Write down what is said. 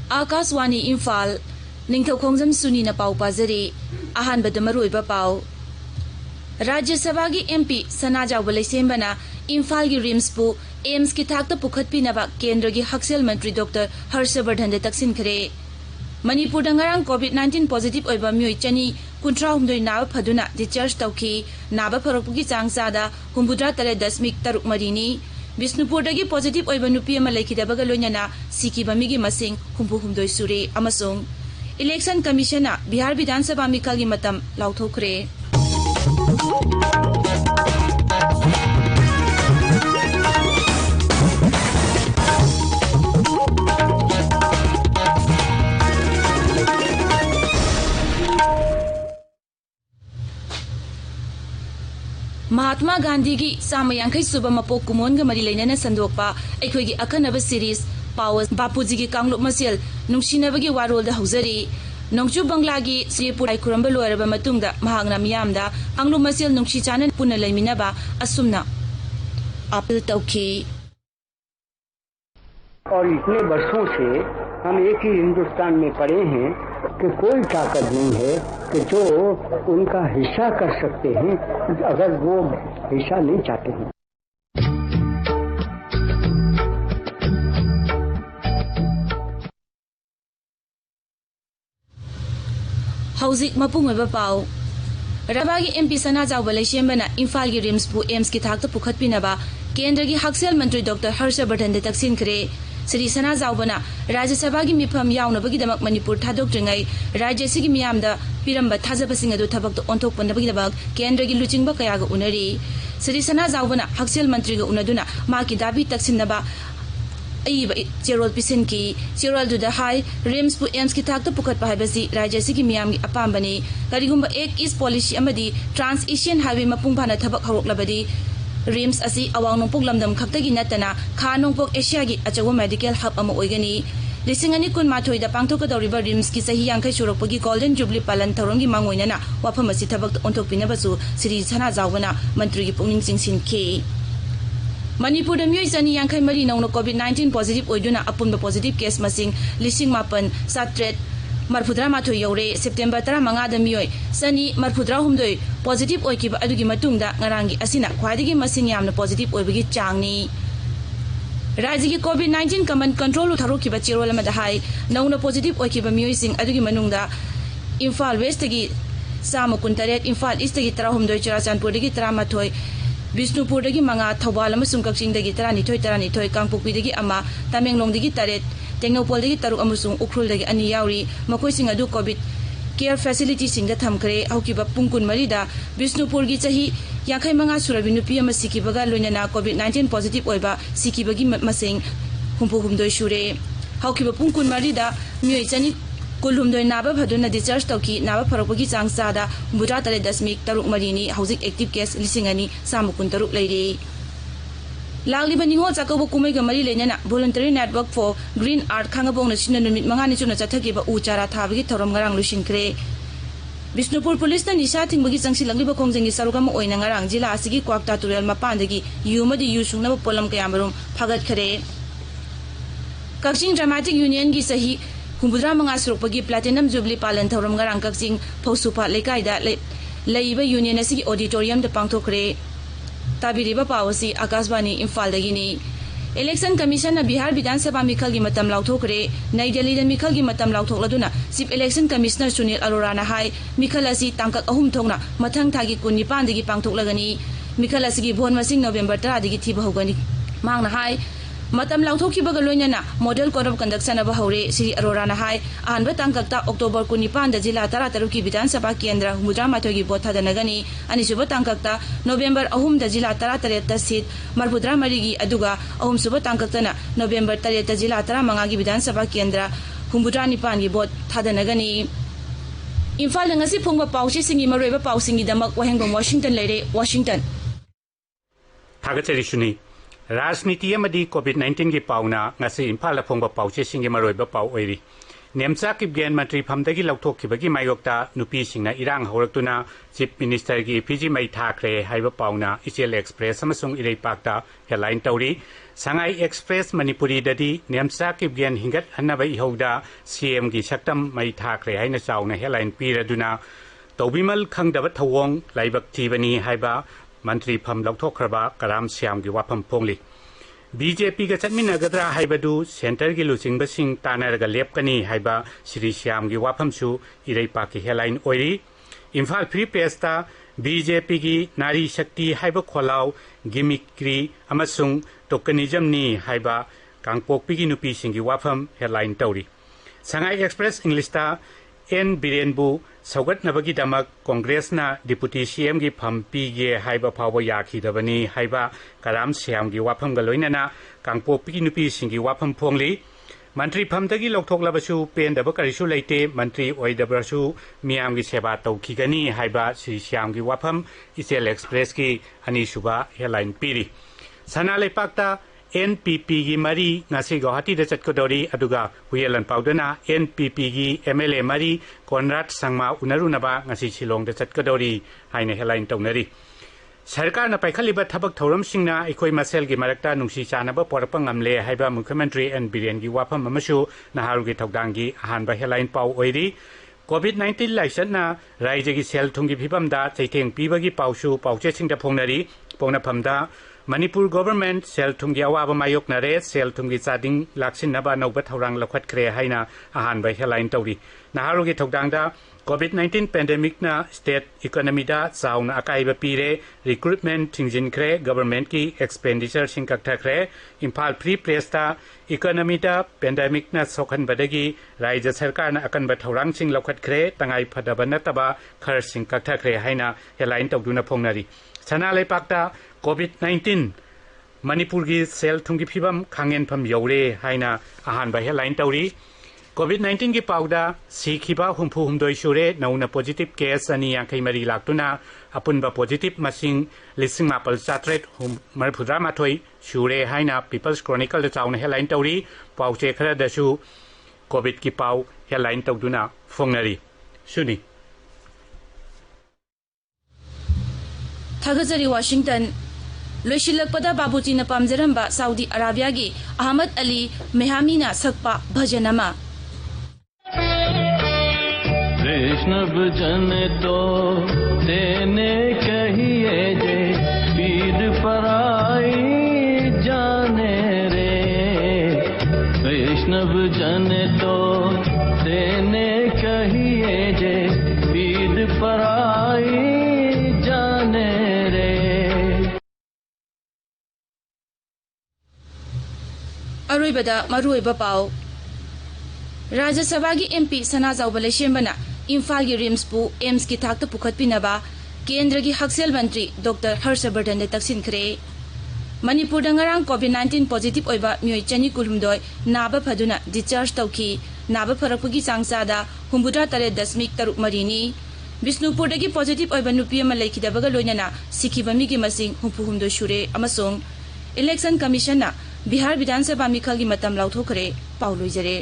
Akaswani Imphal Ningthoukhongjam Suni na pau pazari ahanbada maruiba pau Rajya Sabha gi MP Sanaja Walaisembana Imphal gi Rims pu Aims ki thakta pukhatpinaba Kendra gi Haksel Mantri Dr. Harshavardhan de taksin khare Manipur dangarang COVID-19 positive oiba myoi chani kuntra humdoi naba phaduna discharge tauki naba pharokpugi changsada humbudra tare dasmik taruk marini Bisnupur dagi positive oiba nupi ama laikhidabaga loinana sikiba migi masing humbu humdoi sure amasung Election Commission na Bihar Vidhan Sabha mikal gi matam lauthokre Mahatma Gandhi gi Samayankai Suba Mapok Kumonga Mari Lainana Sandokpa Ekhoi Akanaba series Powers Bapuji gi Kanglup Masel Nungsinabagi Warol da Hauzari Nongchu Bangla gi Sripur Kuramba Loiraba Matungda Mahagna Miyamda Kanglup Masel Nungshi Chanan Puna Laiminaba Asumna Apil Tauki और इतने वर्षों से हम एक ही हिंदुस्तान में पड़े हैं कि कोई ताकत नहीं है कि जो उनका हिस्सा कर सकते हैं अगर वो हिस्सा नहीं चाहते हैं Hauzik mapungweba pau Rabagi MP Sanaja Walaisembana Imphal gi Rims pu Aims ki thakta pukhatpinaba Kendra gi Haksel Mantri Dr. Harshavardhan de taksin khare Sri Sanaja Bana Rajya Sabha gi mifam yaunabagi damak Manipur thadokringai Rajya sigi miyamda piramba thajabasing adu thabak to onthok pandabagi dabak Kendra gi luchingba kaya ga unari Sri Sanaja Bana Haksel Mantri ga unaduna ma ki dabi taksinaba Aiba Cherol Pisinki, Cherol do the High, Rims pu Aims ki thakta pukat pahabasi, Raja Siki Miam Apambani, Karigumba Ek is Polish Amadi, Trans Asian Highway Mapumpana Tabak Harok Labadi, Rims Asi Awang Puglamdam Kaptagi Natana, Kanong Pok Asiagi, Achago Medical Hub Ama Oigani, Lissingani Kun Matoi, the Pangtoka River Rims Kisahi Yanka Shuropogi Golden Jubilee Palan Tarongi Mangoinana, Wapamasi Tabak Ontok Pinabasu, Sri Sana Zawana, Mantri Puning Sing Sin K. Manipur da myoi chani yankai mari nongno COVID-19 positive oiduna apunba positive case masing lising mapan satret marphudra matho yaure September 15 da myoi sani marphudra humdoi positive oikiba adugi matungda ngarangi asina khwadigi masing yamna positive oibagi changni Rajya gi COVID-19 command control utharokiba chirol amada hai nongno positive oikiba myoi sing adugi manungda Imphal West gi Sama Kuntaret Imphal East gi 30 Churachandpur gi 30 Bisnupur dagi manga Thawal amasung Kakching dagi 32 Kangpokpi dagi ama Tamenglong dagi 3 Tengnopol dagi 3 amasung Ukhrul dagi 2 yauri makoi sing adu COVID care facility singda thamkre haukiba pungkun marida Bisnupur gi chahi yakai manga surabi nupi ama sikibaga loinana COVID-19 positive oiba sikibagi masing humdoi shure haukiba pungkun marida myoi chani Kulhumdoi naba bhaduna discharge tauki naba pharokpagi changsada humbudra tare dasmik taruk marini hauzik active case lisingani samukun taruk leire Lagli baningo chakabu kumai ga mari leinana voluntary network for green art khangabong na china numit mangani chuna chathaki ba uchara thabagi thorom ngarang lusinkre Bisnupur police na nisha thingbagi changsi lagliba khongjangi sarugam oina ngarang jila asigi kwakta tural mapandagi yumadi yusungna polam kayamarum phagat khare Kakching Dramatic Union gi sahi Humbudra mga surukpagi Platinum Jubilee Palan Thoram Ngarang Kakching Pausupa Lekaida Laiba Union Asigi Auditorium de Pangtokre Tabiriba Pawasi Akaswani Imphal Dagini Election Commission na Bihar Vidhan Sabha mikal gi matam lauthokre Nai Delhi da mikal gi matam lauthokladuna Chief Election Commissioner Sunil Arora na hai mikal asi tangkak ahum thongna mathang thagi 19 dagi pangthoklagani mikal asigi bhon masing November 10 dagi thiba hogani mangna hai Matam lauthokki baga loinana model code of conduct sanaba haure Sri Arora na hai ahanba tangkakta October 19 da jila 13 ki Vidhan Sabha Kendra Humudra Mathogi botha danagani anisuba tangkakta November 3 da jila 13 ta sit marphudra marigi aduga ahum suba tangkakta na November 3 da jila 15 gi Vidhan Sabha Kendra Humudra 9 gi bot thadanagani Imphal ngasi phongba pauchi singi maroiba pausingi damak Wahengbam Washington leire Washington Thagachari Suni Rajniti amadi COVID-19 gi pauna ngasi Imphal phongba pauche singi maroiba pau oiri नेमचा किबगेन मंत्री फमदगी लौथोखिबगी मायोक्ता नुपीसिंगना इरांग हौरक्तुना chief minister की पीजी मई थाखरे हाइबा पाउना इचेल एक्सप्रेस अमसुंग इरेपाक्ता हेडलाइन तौरी संगाई एक्सप्रेस मणिपुरी ददी नेमचा किबगेन हिंगत हन्नबा इहौदा सीएम की सक्तम मई थाखरे हाइना चाउना हेडलाइन पीरदुना तौबिमल खंगदब थवोंग लाइबक थीबनी हाइबा मंत्री फम लौथोखरबा कराम श्याम की वाफम फोंगली बीजेपी का चटमिनगद्रा हाइबदु सेंटर की लुचिंगबसिंग तानरगा लेपकनी हाइबा श्री श्याम की वाफमसु इरेपा की हेडलाइन ओइरी इम्फाल फ्री प्रेसता बीजेपी की नारी शक्ति हाइबा खोलाव गिमिक्री अमसुंग टोकनिजमनी हाइबा कांगपोकपी की नुपीसिंग की वाफम हेडलाइन तौरी संगाई एक्सप्रेस इंग्लिशता एन बिरेनबु सौगतनबगीदमक कांग्रेसना डिप्यूटी सीएम की फम पीगे हाइबा फावो याखिदबनी हाइबा कराम श्याम की वाफमगा लोइनना कांगपोकपी की नुपीसिंग की वाफम फोंगली मंत्री फमदगी लौथोक्लबसु पेंदब करिसु लेते मंत्री ओइदबरसु मियाम की सेवा तौखिगनी हाइबा श्री श्याम की वाफम इचेल एक्सप्रेस की अनीसुबा हेडलाइन पीरी सना लेपाक्ता NPP की मरी ngasi Guwahati da chatkodori aduga huyelan paudana NPP की MLA मरी Konrad Sangma unarunaba ngasi Shillong da chatkodori haina headline taunari सरकार न पाइखलिबा थबक थौरम सिंगना इखोय मसेल की मरक्ता नुंसी चानबा पोरप ngamle हाइबा मुख्यमंत्री एन बिरेन की वाफम अमसु नहारु की थौदांगी अहानबा हेडलाइन पाउ ओइरी कोविड-19 लाइसना राज्य की सेल थुंगी फिबमदा चैथेंग पीबगी पाउसु पाउचे सिंगदा फोंगनरी पोंगनाफमदा मणिपुर गवर्नमेंट सेल थुंगी अवाब मायोकनरे सेल थुंगी चादिंग लाक्सिनबा नौबा थौरांग लखटख्रे हाइना अहानबा हेडलाइन तौरी नहारु की थौदांगदा कोविड-19 पेंडेमिक ना स्टेट इकोनॉमी दा चाउना अकाइबा पीरे रिक्रूटमेंट थिंजिनख्रे गवर्नमेंट की एक्सपेंडिचर सिंग कक्थख्रे इम्फाल फ्री प्रेस दा इकोनॉमी दा पेंडेमिक ना सोखनबदगी राज्य सरकार ना अकनबा थौरांग सिंग लखटख्रे तंगाई फदबा नतबा खर सिंग कक्थख्रे हाइना हेडलाइन तौदुना फोंगनरी सना लेपाक्ता कोविड-19 मणिपुर की सेल थुंगी फिबम खांगेनफम यौरे हाइना अहानबा हेडलाइन तौरी कोविड-19 की पाउदा सीखिबा हुम्फु हुमदोय सुरे नौना पॉजिटिव केस अनि यांखै मरी लाक्तुना अपुनबा पॉजिटिव मसिंग लिसिंग मापल चात्रेट मरफुद्रा माथोय सुरे हाइना पीपल्स क्रॉनिकल दा चाउना हेडलाइन तौरी पाउचे खरा दसु कोविड की पाउ हेडलाइन तौदुना फोंगनरी सुनी थागजरी वाशिंगटन लोइशिलकपदा बाबूजीना पामजरंबा सऊदी अरेबिया की अहमद अली मेहामीना सकपा भजनमा वैष्णव जन तो देने कहिए जे पीर पराई जाने रे वैष्णव जन तो देने कहिए जे पीर पराई जाने रे अरोइबदा मरुइबा पाओ राज्यसभा की एमपी सना जाउबले शेमबना इम्फाल की रिम्सपु एम्स की थाकत पुखतपिनबा केंद्र की हक्सेल मंत्री डॉक्टर हर्षवर्धन ने तकसिनखरे मणिपुर दंगरांग कोविड-19 पॉजिटिव ओइबा म्योय चनी कुलुमदोय नाबा फदुना डिस्चार्ज तौखी नाबा फरकपुगी चांगसादा 63.3 नि बिष्णुपुर दगी पॉजिटिव ओइबा नुपी अमा लेखिदबगा लोइनना सिखिबा मिगी मसिंग 64 सुरे अमसोंग इलेक्शन कमीशन ना बिहार विधानसभा मिखल की मतम लाउथोखरे पाउ लोइजरे।